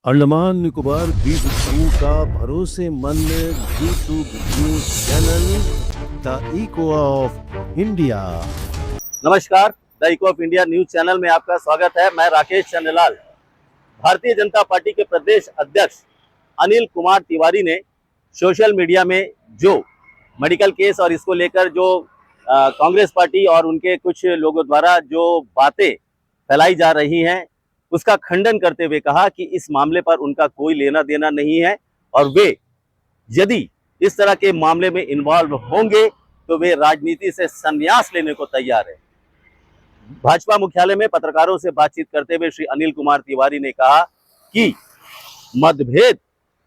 अंडमान निकोबार द्वीप समूह का भरोसेमंद YouTube news channel the Echo of India. नमस्कार, the Echo of India news channel में आपका स्वागत है। मैं राकेश चंद्रलाल। भारतीय जनता पार्टी के प्रदेश अध्यक्ष अनिल कुमार तिवारी ने सोशल मीडिया में जो मेडिकल केस और इसको लेकर जो कांग्रेस पार्टी और उनके कुछ लोगों द्वारा जो बातें फैलाई जा रही हैं उसका खंडन करते हुए कहा कि इस मामले पर उनका कोई लेना देना नहीं है और वे यदि इस तरह के मामले में इन्वॉल्व होंगे तो वे राजनीति से संन्यास लेने को तैयार है। भाजपा मुख्यालय में पत्रकारों से बातचीत करते हुए श्री अनिल कुमार तिवारी ने कहा कि मतभेद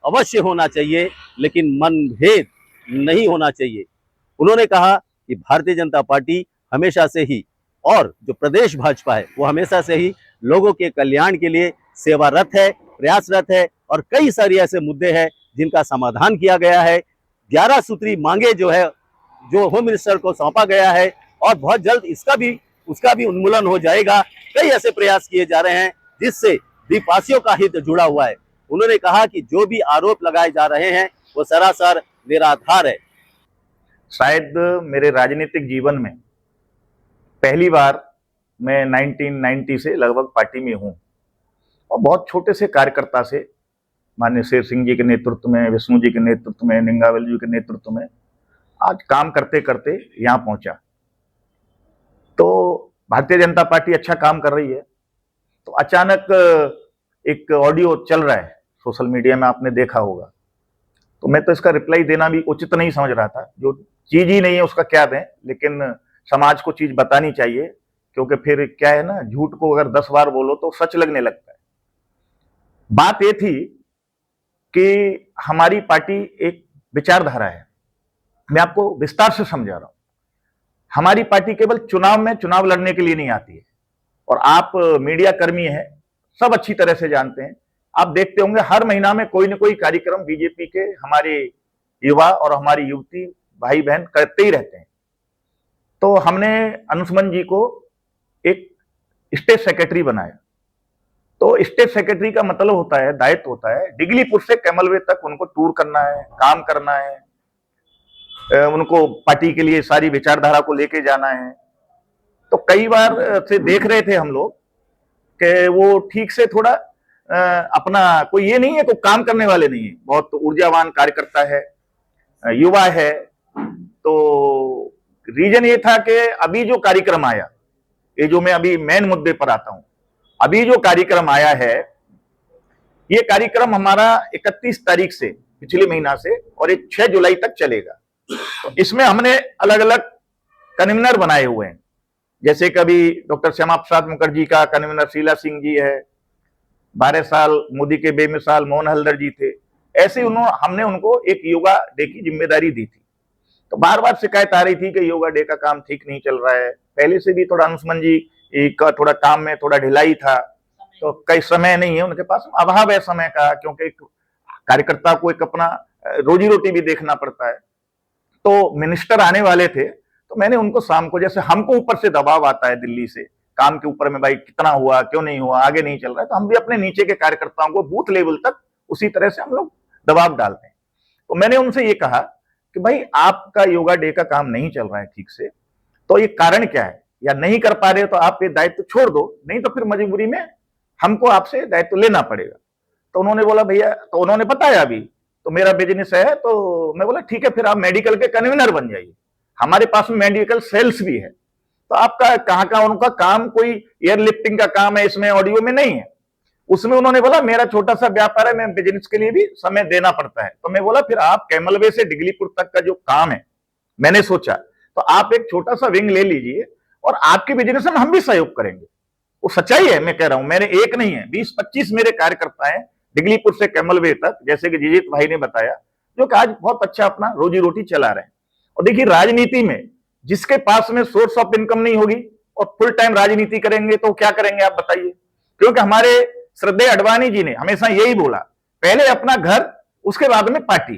अवश्य होना चाहिए लेकिन मनभेद नहीं होना चाहिए। उन्होंने कहा कि भारतीय जनता पार्टी हमेशा से ही और जो प्रदेश भाजपा है वो हमेशा से ही लोगों के कल्याण के लिए सेवारत है, प्रयासरत है और कई सारे ऐसे मुद्दे हैं जिनका समाधान किया गया है। 11 सूत्री मांगे जो है जो होम मिनिस्टर को सौंपा गया है और बहुत जल्द उसका भी उन्मूलन हो जाएगा। कई ऐसे प्रयास किए जा रहे हैं जिससे द्वीपवासियों का हित जुड़ा हुआ है। उन्होंने कहा कि जो भी आरोप लगाए जा रहे हैं वो सरासर निराधार है। शायद मेरे राजनीतिक जीवन में पहली बार मैं 1990 से लगभग पार्टी में हूं और बहुत छोटे से कार्यकर्ता से माननीय शेर सिंह जी के नेतृत्व में, विष्णु जी के नेतृत्व में, निंगावल जी के नेतृत्व में आज काम करते करते यहां पहुंचा। तो भारतीय जनता पार्टी अच्छा काम कर रही है तो अचानक एक ऑडियो चल रहा है सोशल मीडिया में, आपने देखा होगा। तो मैं तो इसका रिप्लाई देना भी उचित नहीं समझ रहा था। जो चीज ही नहीं है उसका क्या दें, लेकिन समाज को चीज बतानी चाहिए क्योंकि फिर क्या है ना, झूठ को अगर 10 बार बोलो तो सच लगने लगता है। बात यह थी कि हमारी पार्टी एक विचारधारा है। मैं आपको विस्तार से समझा रहा हूं। हमारी पार्टी केवल चुनाव लड़ने के लिए नहीं आती है और आप मीडिया कर्मी हैं, सब अच्छी तरह से जानते हैं। आप देखते होंगे हर महीना में कोई ना कोई कार्यक्रम बीजेपी के हमारे युवा और हमारी युवती भाई बहन करते ही रहते हैं। तो हमने अंशुमन जी को एक स्टेट सेक्रेटरी बनाया। तो स्टेट सेक्रेटरी का मतलब होता है, दायित्व होता है डिगलीपुर से कैमलवे तक उनको टूर करना है, काम करना है, उनको पार्टी के लिए सारी विचारधारा को लेके जाना है। तो कई बार से देख रहे थे हम लोग कि वो ठीक से थोड़ा अपना कोई ये नहीं है, कोई काम करने वाले नहीं है, बहुत ऊर्जावान कार्यकर्ता है, युवा है। तो रीजन ये था कि अभी जो कार्यक्रम आया, ये जो मैं अभी मेन मुद्दे पर आता हूं, अभी जो कार्यक्रम आया है ये कार्यक्रम हमारा 31 तारीख से पिछले महीना से और ये 6 जुलाई तक चलेगा। तो इसमें हमने अलग अलग कन्वीनर बनाए हुए हैं। जैसे कभी डॉक्टर श्यामा प्रसाद मुखर्जी का कन्वीनर शीला सिंह जी है, 12 साल मोदी के बेमिसाल मोहन हल्दर जी थे। ऐसे हमने उनको एक योगा डे की जिम्मेदारी दी थी। तो बार बार शिकायत आ रही थी कि योगा डे का काम ठीक नहीं चल रहा है। पहले से भी थोड़ा अंशुमन जी का थोड़ा काम में थोड़ा ढिलाई था, तो कई समय नहीं है उनके पास, अभाव है समय का, क्योंकि एक कार्यकर्ता को एक अपना रोजी रोटी भी देखना पड़ता है। तो मिनिस्टर आने वाले थे तो मैंने उनको शाम को, जैसे हमको ऊपर से दबाव आता है दिल्ली से काम के ऊपर में, भाई कितना हुआ, क्यों नहीं हुआ, आगे नहीं चल रहा है, तो हम भी अपने नीचे के कार्यकर्ताओं को बूथ लेवल तक उसी तरह से हम लोग दबाव डालते हैं। तो मैंने उनसे ये कहा कि भाई आपका योगा डे का काम नहीं चल रहा है ठीक से, तो ये कारण क्या है, या नहीं कर पा रहे हो तो आप ये दायित्व छोड़ दो, नहीं तो फिर मजबूरी में हमको आपसे दायित्व लेना पड़ेगा। तो उन्होंने बोला भैया, तो उन्होंने बताया अभी तो मेरा बिजनेस है। तो मैं बोला ठीक है, फिर आप मेडिकल के कन्वीनर बन जाइए, हमारे पास में मेडिकल सेल्स भी है। तो आपका कहाँ का उनका काम कोई एयरलिफ्टिंग का काम है, इसमें ऑडियो में नहीं है। उसमें उन्होंने बोला मेरा छोटा सा व्यापार है, मैं बिजनेस के लिए भी समय देना पड़ता है। तो मैं बोला फिर आप कैमलवे से डिगलीपुर तक का जो काम है, मैंने सोचा तो आप एक छोटा सा विंग ले लीजिए और आपके बिजनेस में हम भी सहयोग करेंगे। वो सच्चाई है, मैं कह रहा हूं, मेरे एक नहीं है 20-25 मेरे कार्यकर्ता हैं डिगलीपुर से कैमलवे तक, जैसे कि जीजित भाई ने बताया, जो कि आज बहुत अच्छा अपना रोजी रोटी चला रहे हैं। और देखिए राजनीति में जिसके पास में सोर्स ऑफ इनकम नहीं होगी और फुल टाइम राजनीति करेंगे तो क्या करेंगे आप बताइए। क्योंकि हमारे श्रद्धेय अडवाणी जी ने हमेशा यही बोला, पहले अपना घर उसके बाद में पार्टी,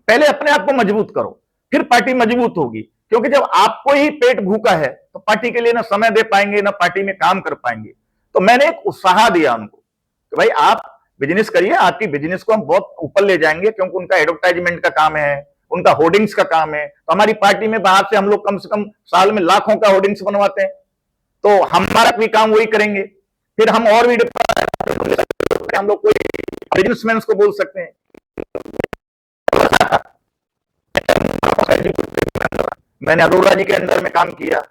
पहले अपने आप को मजबूत करो फिर पार्टी मजबूत होगी। क्योंकि जब आपको ही पेट भूखा है तो पार्टी के लिए ना समय दे पाएंगे ना पार्टी में काम कर पाएंगे। तो मैंने एक उत्साह दिया उनको कि भाई आप बिजनेस करिए, आपकी बिजनेस को हम बहुत ऊपर ले जाएंगे, क्योंकि उनका एडवर्टाइजमेंट का काम है, उनका होर्डिंग्स का काम है। तो हमारी पार्टी में बाहर से हम लोग कम से कम साल में लाखों का होर्डिंग्स बनवाते हैं, तो हमारा भी काम वही करेंगे। फिर हम और भी हम लोग कोई बिजनेसमैन को बोल सकते हैं। मैंने अरोड़ा जी के अंदर में काम किया,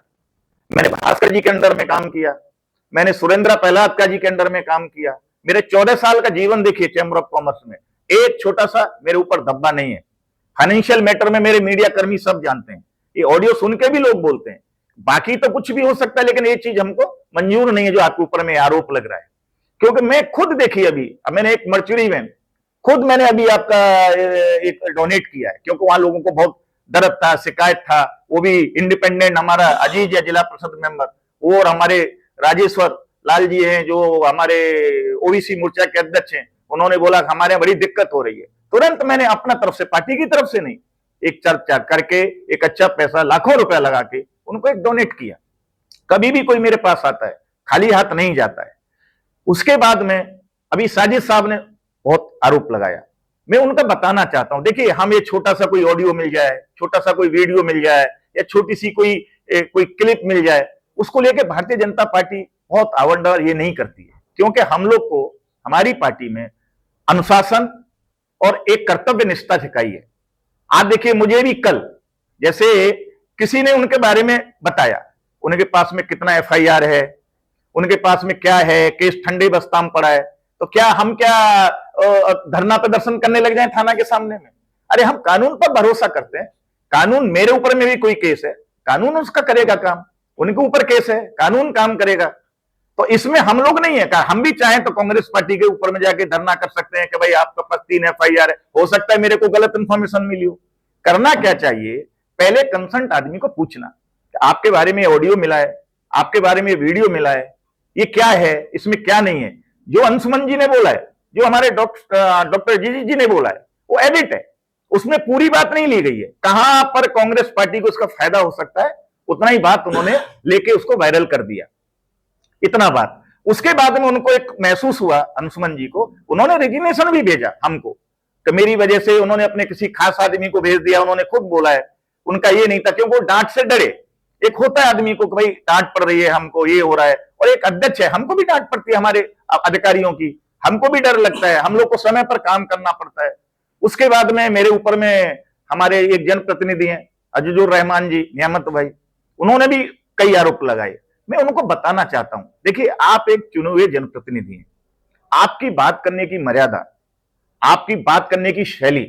मैंने भास्कर जी के अंदर में काम किया, मैंने सुरेंद्र पहलादका जी के अंदर में काम किया। मेरे 14 साल का जीवन देखिए चैम्बर ऑफ कॉमर्स में, एक छोटा सा मेरे ऊपर धब्बा नहीं है। फाइनेंशियल मैटर में मेरे मीडिया कर्मी सब जानते हैं, ये ऑडियो सुन के भी लोग बोलते हैं। बाकी तो कुछ भी हो सकता है, लेकिन ये चीज हमको मंजूर नहीं है जो आपके ऊपर में आरोप लग रहा है। क्योंकि मैं खुद देखिए, अभी मैंने एक मर्चुरी में खुद मैंने अभी आपका एक डोनेट किया है, क्योंकि वहां लोगों को बहुत दर्द था, शिकायत था। वो भी इंडिपेंडेंट हमारा अजीज है जिला परिषद मेंबर, वो और हमारे राजेश्वर लाल जी हैं जो हमारे ओबीसी मोर्चा के अध्यक्ष हैं। उन्होंने बोला हमारे यहाँ बड़ी दिक्कत हो रही है, तुरंत मैंने अपना तरफ से, पार्टी की तरफ से नहीं, एक चर्चा करके एक अच्छा पैसा लाखों रुपया लगा के उनको एक डोनेट किया। कभी भी कोई मेरे पास आता है खाली हाथ नहीं जाता है। उसके बाद में अभी साजिद साहब ने बहुत आरोप लगाया, मैं उनका बताना चाहता हूं, देखिए हम ये छोटा सा कोई ऑडियो मिल जाए, छोटा सा कोई वीडियो मिल जाए, या छोटी सी कोई क्लिप मिल जाए, उसको लेके भारतीय जनता पार्टी बहुत आवंडर ये नहीं करती है। क्योंकि हम लोग को हमारी पार्टी में अनुशासन और एक कर्तव्य निष्ठा सिखाई है। आप देखिए, मुझे भी कल जैसे किसी ने उनके बारे में बताया, उनके पास में कितना एफआईआर है, उनके पास में क्या है, केस ठंडे बस्ता में पड़ा है, तो क्या हम धरना प्रदर्शन करने लग जाएं थाना के सामने में? अरे हम कानून पर भरोसा करते हैं। कानून, मेरे ऊपर में भी कोई केस है, कानून उसका करेगा काम, उनके ऊपर केस है, कानून काम करेगा। तो इसमें हम लोग नहीं है, हम भी चाहें तो कांग्रेस पार्टी के ऊपर में जाके धरना कर सकते हैं कि भाई आपका पास 3 एफआईआर है, हो सकता है मेरे को गलत इंफॉर्मेशन मिली हो। करना क्या चाहिए, पहले कंसर्न आदमी को पूछना, आपके बारे में ऑडियो मिला है, आपके बारे में वीडियो मिला है, ये क्या है, इसमें क्या नहीं है। जो अंशुमन जी ने बोला है, जो हमारे डॉक्टर जी ने बोला है, वो एडिट है, उसमें पूरी बात नहीं ली गई है। कहां पर कांग्रेस पार्टी को उसका फायदा हो सकता है, उतना ही बात उन्होंने लेके उसको वायरल कर दिया, इतना बात। उसके बाद में उनको एक महसूस हुआ, अंशुमन जी को, उन्होंने रेजिग्नेशन भी भेजा हमको, कि मेरी वजह से उन्होंने अपने किसी खास आदमी को भेज दिया। उन्होंने खुद बोला है, उनका ये नहीं था, क्योंकि वो डांट से डरे। एक होता है आदमी को कि भाई डांट पड़ रही है, हमको ये हो रहा है, और एक अध्यक्ष है, हमको भी डांट पड़ती है हमारे अधिकारियों की, हमको भी डर लगता है, हम लोग को समय पर काम करना पड़ता है। उसके बाद में मेरे ऊपर में हमारे एक जनप्रतिनिधि हैं अजीजुर रहमान जी, नियामत भाई, उन्होंने भी कई आरोप लगाए। मैं उनको बताना चाहता हूं, देखिए आप एक चुने हुए जनप्रतिनिधि हैं, आपकी बात करने की मर्यादा, आपकी बात करने की शैली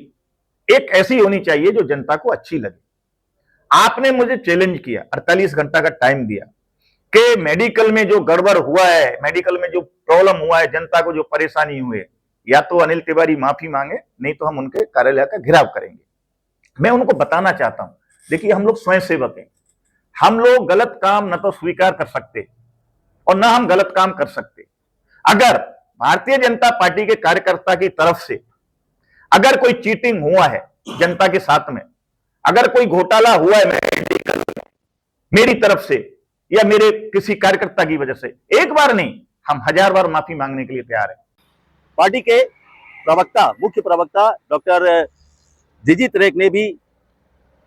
एक ऐसी होनी चाहिए जो जनता को अच्छी लगे। आपने मुझे चैलेंज किया, 48 घंटा का टाइम दिया कि मेडिकल में जो गड़बड़ हुआ है, मेडिकल में जो प्रॉब्लम हुआ है, जनता को जो परेशानी हुई है, या तो अनिल तिवारी माफी मांगे, नहीं तो हम उनके कार्यालय का घेराव करेंगे। मैं उनको बताना चाहता हूं, देखिए हम लोग स्वयं सेवक हैं, हम लोग गलत काम न तो स्वीकार कर सकते और न हम गलत काम कर सकते। अगर भारतीय जनता पार्टी के कार्यकर्ता की तरफ से अगर कोई चीटिंग हुआ है जनता के साथ में, अगर कोई घोटाला हुआ है मेरी तरफ से या मेरे किसी कार्यकर्ता की वजह से, एक बार नहीं, हम 1000 बार माफी मांगने के लिए तैयार हैं। पार्टी के प्रवक्ता, मुख्य प्रवक्ता डॉक्टर जिजित रेक ने भी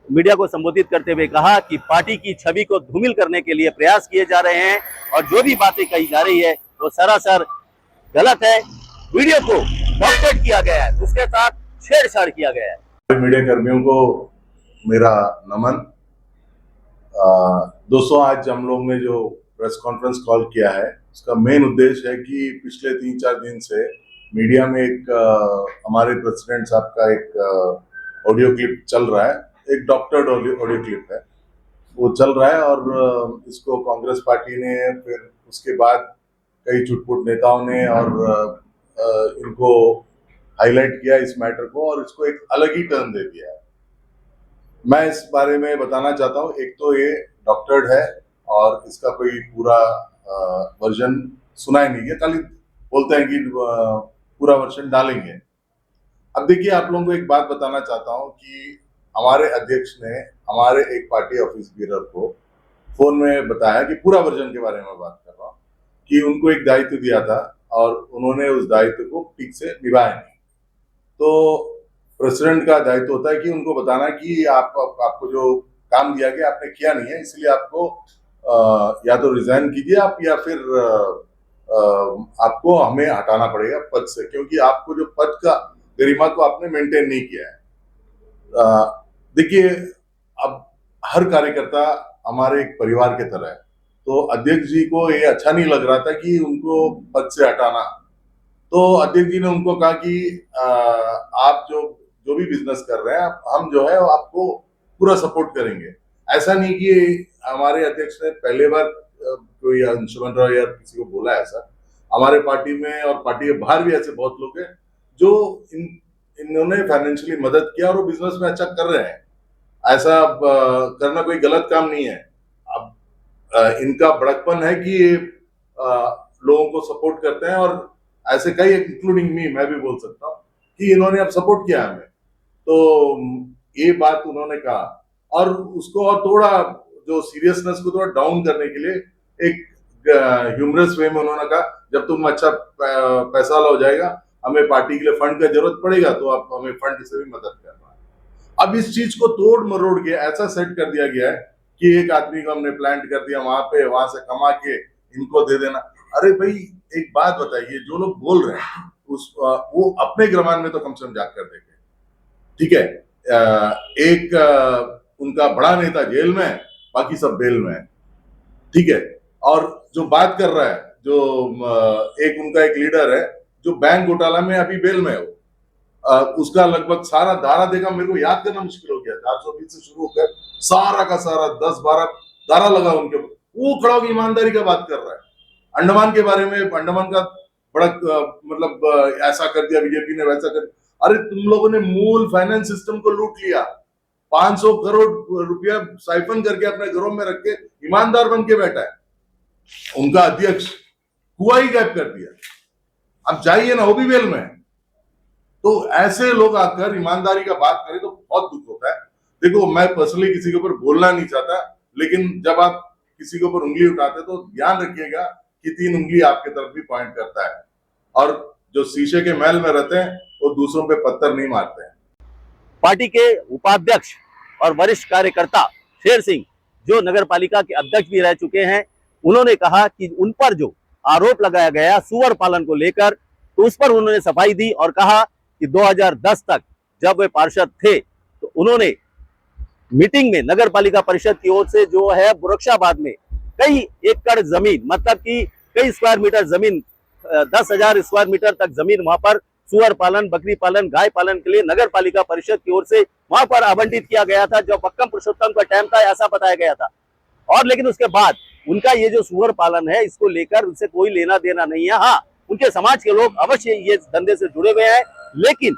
मीडिया को संबोधित करते हुए कहा कि पार्टी की छवि को धूमिल करने के लिए प्रयास किए जा रहे हैं और जो भी बातें कही जा रही है वो सरासर गलत है। वीडियो को डॉक्टेट किया गया है, उसके साथ छेड़छाड़ किया गया है। मीडिया कर्मियों को मेरा नमन। दोस्तों, आज हम लोग ने जो प्रेस कॉन्फ्रेंस कॉल किया है उसका मेन उद्देश्य है कि पिछले 3-4 दिन से मीडिया में एक हमारे प्रेसिडेंट साहब का एक ऑडियो क्लिप चल रहा है, एक डॉक्टर्ड ऑडियो क्लिप है, वो चल रहा है और इसको कांग्रेस पार्टी ने, फिर उसके बाद कई चुटपुट नेताओं ने और इनको हाईलाइट किया इस मैटर को और इसको एक अलग ही टर्न दे दिया है। मैं इस बारे में बताना चाहता हूँ, एक तो ये डॉक्टर्ड है और इसका कोई पूरा वर्जन सुना ही नहीं है, खाली बोलते हैं कि पूरा वर्जन डालेंगे। अब देखिए, आप लोगों को एक बात बताना चाहता हूँ कि हमारे अध्यक्ष ने हमारे एक पार्टी ऑफिस बीरर को फोन में बताया कि पूरा वर्जन के बारे में बात कर रहा हूँ, कि उनको एक दायित्व दिया था और उन्होंने उस दायित्व को ठीक से निभाया नहीं। तो प्रेसिडेंट का दायित्व होता है कि उनको बताना कि आपको जो काम दिया गया आपने किया नहीं है, इसलिए आपको या तो रिजाइन कीजिए आप, या फिर आपको हमें हटाना पड़ेगा पद से, क्योंकि आपको जो पद का गरिमा को आपने मेंटेन नहीं किया है। देखिए, अब हर कार्यकर्ता हमारे एक परिवार के तरह है, तो अध्यक्ष जी को ये अच्छा नहीं लग रहा था कि उनको पद से हटाना। तो अध्यक्ष जी ने उनको कहा कि आप जो भी बिजनेस कर रहे हैं, हम जो है आपको पूरा सपोर्ट करेंगे। ऐसा नहीं कि हमारे अध्यक्ष ने पहले बार कोई अंशुमन राव या किसी को बोला ऐसा। हमारे पार्टी में और पार्टी के बाहर भी ऐसे बहुत लोग हैं जो इन्होंने फाइनेंशियली मदद किया और वो बिजनेस में अच्छा कर रहे हैं। ऐसा करना कोई गलत काम नहीं है। अब इनका बड़कपन है कि ये लोगों को सपोर्ट करते हैं, और ऐसे कई, इंक्लूडिंग मी, मैं भी बोल सकता हूँ कि इन्होंने अब सपोर्ट किया हमें। तो ये बात उन्होंने कहा, और उसको और थोड़ा जो सीरियसनेस को थोड़ा डाउन करने के लिए एक ह्यूमरस वे में उन्होंने कहा, जब तुम अच्छा पैसा वाला हो जाएगा, हमें पार्टी के लिए फंड का जरूरत पड़ेगा, तो आप हमें फंड से भी मदद करना है। अब इस चीज को तोड़ मरोड़ के ऐसा सेट कर दिया गया है कि एक आदमी को हमने प्लांट कर दिया वहां से कमा के इनको दे देना। अरे भाई, एक बात बताइए, जो लोग बोल रहे हैं वो अपने ग्रामान में तो कम से कम जाकर देखें, ठीक है? एक उनका बड़ा नेता जेल में, बाकी सब बेल में है, ठीक है? और जो बात कर रहा है, जो एक उनका एक लीडर है जो बैंक घोटाला में अभी बेल में है, उसका लगभग सारा धारा देखा, मेरे को याद करना मुश्किल हो गया। 420 से शुरू होकर सारा का सारा 10-12 धारा लगा उनके ऊपर। वो खड़ा होकर ईमानदारी का बात कर रहा है। अंडमान के बारे में, अंडमान का बड़ा मतलब ऐसा कर दिया बीजेपी ने, वैसा कर। अरे तुम लोगों ने मूल फाइनेंस सिस्टम को लूट लिया, 500 करोड़ रुपया साइफन करके अपने घरों में रख के ईमानदार बन के बैठा है। उनका अध्यक्ष कुआ ही गायब कर दिया। अब जाइए ना, वो भी बेल में है। तो ऐसे लोग आकर ईमानदारी का बात करें तो बहुत दुख होता है। देखो, मैं पर्सनली किसी के ऊपर बोलना नहीं चाहता, लेकिन जब आप किसी के ऊपर उंगली उठाते तो ध्यान रखिएगा कि 3 उंगली आपके तरफ भी पॉइंट करता है, और जो शीशे के महल में रहते हैं वो दूसरों पे पत्थर नहीं मारते हैं। पार्टी के उपाध्यक्ष और वरिष्ठ कार्यकर्ता शेर सिंह, जो नगर पालिका के अध्यक्ष भी रह चुके हैं, उन्होंने कहा कि उन पर जो आरोप लगाया गया सुअर पालन को लेकर, तो उस पर उन्होंने सफाई दी और कहा कि 2010 तक जब वे पार्षद थे तो उन्होंने मीटिंग में नगर पालिका परिषद की ओर से जो है बुरक्षाबाद में कई एकड़ जमीन, मतलब कि कई स्क्वायर मीटर जमीन, 10,000 स्क्वायर मीटर तक जमीन वहां पर सुअर पालन, बकरी पालन, गाय पालन के लिए नगर पालिका परिषद की ओर से वहां पर आवंटित किया गया था। जो पक्कम पुरुषोत्तम का टाइम था, ऐसा बताया गया था। और लेकिन उसके बाद उनका ये जो सुअर पालन है, इसको लेकर उनसे कोई लेना देना नहीं है। हाँ, उनके समाज के लोग अवश्य ये धंधे से जुड़े हुए हैं, लेकिन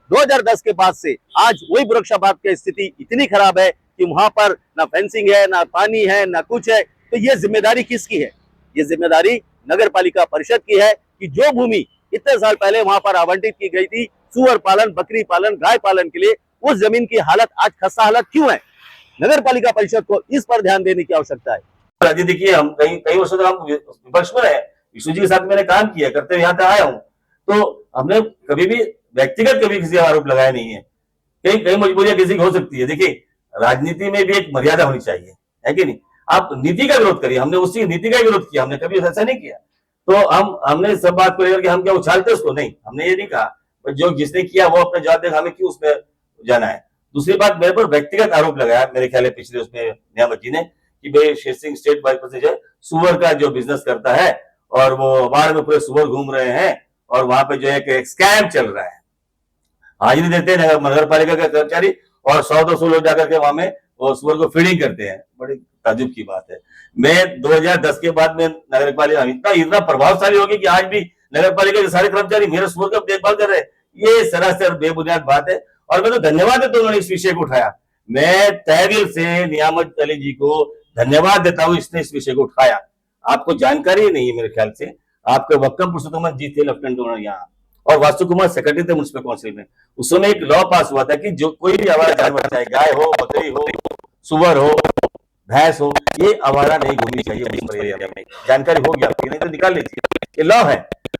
2010 के बाद से आज वही बुरक्षाबाद की स्थिति इतनी खराब है कि वहां पर ना फेंसिंग है, ना पानी है, ना कुछ है। तो ये जिम्मेदारी किसकी है? ये जिम्मेदारी नगर पालिका परिषद की है कि जो भूमि इतने साल पहले वहां पर आवंटित की गई थी सुअर पालन, बकरी पालन, गाय पालन के लिए, उस जमीन की हालत आज खस्ता हालत क्यों है? नगर पालिका परिषद को इस पर ध्यान देने की आवश्यकता है। देखिए, हम कई वर्षों तक हम विपक्ष में रहे, विष्णु जी के साथ मैंने काम किया, करते हुए यहाँ तक आया हूँ, तो हमने कभी भी व्यक्तिगत कभी किसी आरोप लगाया नहीं है। कई मजबूरियां किसी की हो सकती है। देखिए, राजनीति में भी एक मर्यादा होनी चाहिए, है कि नहीं? आप नीति का विरोध करिए, हमने उसी नीति का विरोध किया, हमने कभी ऐसा नहीं किया। तो हमने सब बात को लेकर के हम क्या उछालते उसको? नहीं, हमने ये नहीं कहा। जो जिसने किया वो अपने जवाब देगा, हमें क्यों उसमें जाना है। दूसरी बात, मेरे पर व्यक्तिगत आरोप लगाया मेरे ख्याल है पिछले उसमें नियामत जी ने कि भाई Sher Singh state wise president जो सुअर का जो बिजनेस करता है और वो वार्ड में पूरे सुअर घूम रहे हैं और वहां पे जो है एक स्कैम चल रहा है। हाजिरी देते हैं नगर पालिका के कर्मचारी और 100-200 लोग जाकर के वहां में वो सुअर को फीडिंग करते हैं। बड़ी ताजुब की बात है। मैं 2010 के बाद में नगर पालिका इतना प्रभावशाली होगी कि आज भी नगर पालिका के सारे कर्मचारी मेरे सुअर का देखभाल कर रहे हैं। ये सरासर बेबुनियाद बात है और मैं तो धन्यवाद देता हूँ उन्होंने इस विषय को उठाया। मैं तहे दिल से नियामत अली जी को धन्यवाद देता हूँ, इसने इस विषय को उठाया। आपको जानकारी नहीं है मेरे ख्याल से, आपके वक्कम पुरुषोत्तम जी थे लेफ्टिनेंट गवर्नर यहाँ और वास्तु कुमार सेक्रेटरी थे म्युनिसिपल काउंसिल में। उस समय एक लॉ पास हुआ था कि जो कोई भी आवारा जानवर, चाहे गाय हो, बकरी हो, सुअर हो, भैंस हो, ये आवारा नहीं घूमनी चाहिए। जानकारी होगी आपकी, नहीं तो निकाल लीजिए, ये लॉ है।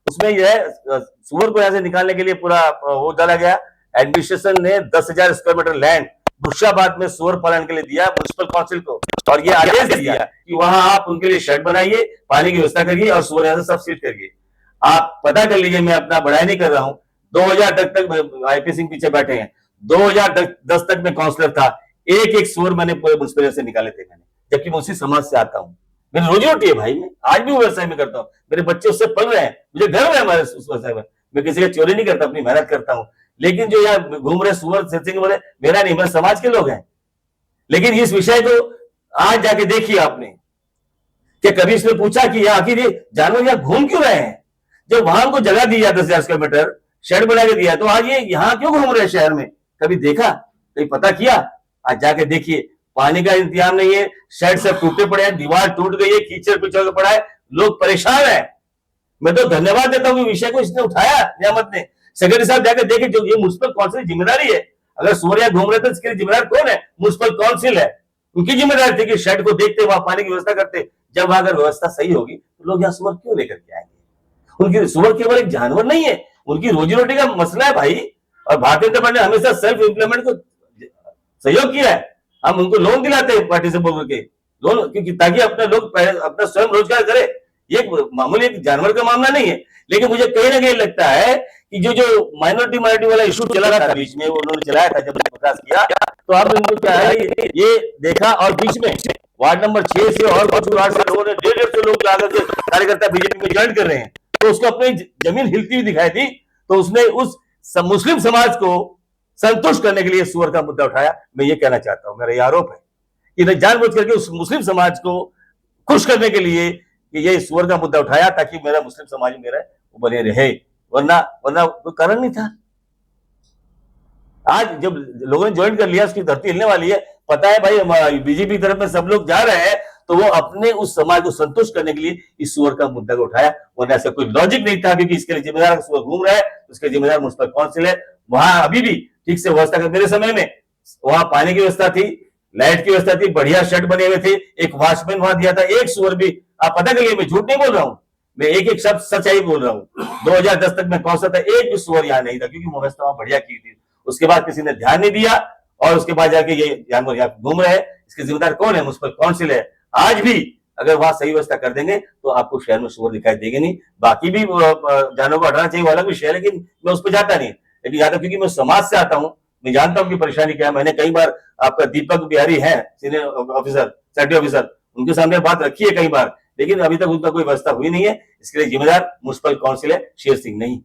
उसमें यह है सुअर को यहाँ से निकालने के लिए पूरा वो डाला गया। एडमिनिस्ट्रेशन ने 10,000 स्क्वायर मीटर लैंड मुर्शिदाबाद में सुअर पालन के लिए दिया म्युनिसिपल काउंसिल को, और ये आदेश दिया कि वहां आप उनके लिए शेड बनाइए, पानी की व्यवस्था करिए और सुअर यहाँ से सब शिफ्ट करिए। आप पता कर लीजिए, मैं अपना बढ़ाई नहीं कर रहा हूं, 2000 तक आईपी सिंह पीछे बैठे हैं, 2010 तक मैं काउंसलर था, एक सुअर मैंने पूरे म्युनिसिपल से निकाले थे मैंने, जबकि मैं उसी समाज से आता हूं। मेरी रोजी रोटी है भाई, मैं आज भी व्यवसाय में करता हूँ, मेरे बच्चे उससे पढ़ रहे हैं, मुझे गर्व है हमारे उस व्यवसाय में। मैं किसी का चोरी नहीं करता, अपनी मेहनत करता हूँ। लेकिन जो यहाँ घूम रहे सुअर सिंह बोले, मेरा नहीं, मेरे समाज के लोग हैं। लेकिन इस विषय को आज जाके देखिए आपने, क्या कभी इसने पूछा कि आखिर ये जानवर यहाँ घूम क्यों रहे हैं? जब वहां को जगह दी है 10,000 स्क्वायर मीटर शेड बना के दिया, तो आज ये यहाँ क्यों घूम रहे हैं शहर में? कभी देखा, कभी पता किया? आज जाके देखिए, पानी का इंतजाम नहीं है, शेड सब टूटे पड़े हैं, दीवार टूट गई है, कीचड़ पिचड़ पड़ा है, लोग परेशान है। मैं तो धन्यवाद देता हूँ कि विषय को इसने उठाया, नियामत ने। सेक्रेटरी साहब जाकर देखे, जो ये म्युनिसिपल काउंसिल की जिम्मेदारी है। अगर सूर्या घूम रहे थे, इसके लिए जिम्मेदार कौन है? म्युनिसिपल काउंसिल है। उनकी जिम्मेदारी थी कि शेड को देखते, वहां पानी की व्यवस्था करते। जब अगर व्यवस्था सही होगी तो लोग यहाँ सुअर क्यों लेकर के आएंगे? उनकी सुअर केवल एक जानवर नहीं है, उनकी रोजी रोटी का मसला है भाई। और भारतीय जनता पार्टी ने हमेशा सेल्फ इम्प्लीमेंट को सहयोग किया है। हम उनको लोन दिलाते हैं पार्टी से बोल के, लोन, क्योंकि ताकि अपने लोग अपना स्वयं रोजगार करे। ये मामूली एक जानवर का मामला नहीं है। लेकिन मुझे कहीं ना कहीं लगता है कि जो माइनॉरिटी वाला इशू चला रहा था बीच में, वो उन्होंने चलाया था, जब प्रकाश किया तो अब इनको क्या है, ये देखा। और बीच में वार्ड नंबर 6 से और कुछ वार्ड से लोगों ने 150 लोग आकर के कार्यकर्ता बीजेपी में ज्वाइन कर रहे हैं, तो उसको अपनी जमीन हिलती हुई दिखाई दी, तो उसने उस मुस्लिम समाज को संतुष्ट करने के लिए सुअर का मुद्दा उठाया। मैं ये कहना चाहता हूं, मेरा ये आरोप है कि जानबूझ करके उस मुस्लिम समाज को खुश करने के लिए कि ये सुअर का मुद्दा उठाया, ताकि मेरा मुस्लिम समाज मेरा वो बने रहे, वरना कोई कारण नहीं था। आज जब लोगों ने ज्वाइन कर लिया, उसकी धरती हिलने वाली है। पता है भाई, बीजेपी की तरफ में सब लोग जा रहे हैं, तो वो अपने उस समाज को संतुष्ट करने के लिए इस सुअर का मुद्दा को उठाया, वरना ऐसा कोई लॉजिक नहीं था। क्योंकि इसके लिए जिम्मेदार सुअर घूम रहा है, उसके जिम्मेदार म्युनिसिपल काउंसिल है। वहां अभी भी ठीक से व्यवस्था कर, मेरे समय में वहां पानी की व्यवस्था थी, लाइट की व्यवस्था थी, बढ़िया शेड बने हुए थे, एक वॉचमैन वहां दिया था, एक सुअर भी, आप पता करिए, मैं झूठ नहीं बोल रहा हूँ, मैं एक शब्द सच्चाई बोल रहा हूँ। 2010 तक मैं काउंसिलर था, एक भी सुअर यहाँ नहीं था, क्योंकि व्यवस्था वहां बढ़िया की थी। उसके बाद किसी ने ध्यान नहीं दिया, और उसके बाद जाके ये जानवर यहाँ घूम रहे हैं। इसके जिम्मेदार कौन है? म्युनिसिपल काउंसिल है। आज भी अगर वहां सही व्यवस्था कर देंगे तो आपको शहर में सुअर दिखाई देंगे नहीं। बाकी भी जानवरों को हटाना चाहिए, वो अलग विषय है, लेकिन मैं उस पर जाता नहीं। लेकिन ज्यादा क्योंकि मैं समाज से आता हूँ, मैं जानता हूँ कि परेशानी क्या है। मैंने कई बार आपका दीपक बिहारी है सीनियर ऑफिसर, सेक्रेटरी ऑफिसर, उनके सामने बात रखी है कई बार, लेकिन अभी तक उनका कोई व्यवस्था हुई नहीं है। इसके लिए जिम्मेदार म्युनिसिपल काउंसिल है, शेर सिंह नहीं।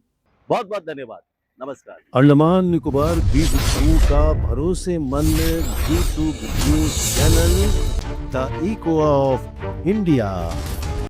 बहुत बहुत धन्यवाद, नमस्कार। अंडमान निकोबार द्वीप समूह का भरोसेमंद G2 news channel the Echo of India.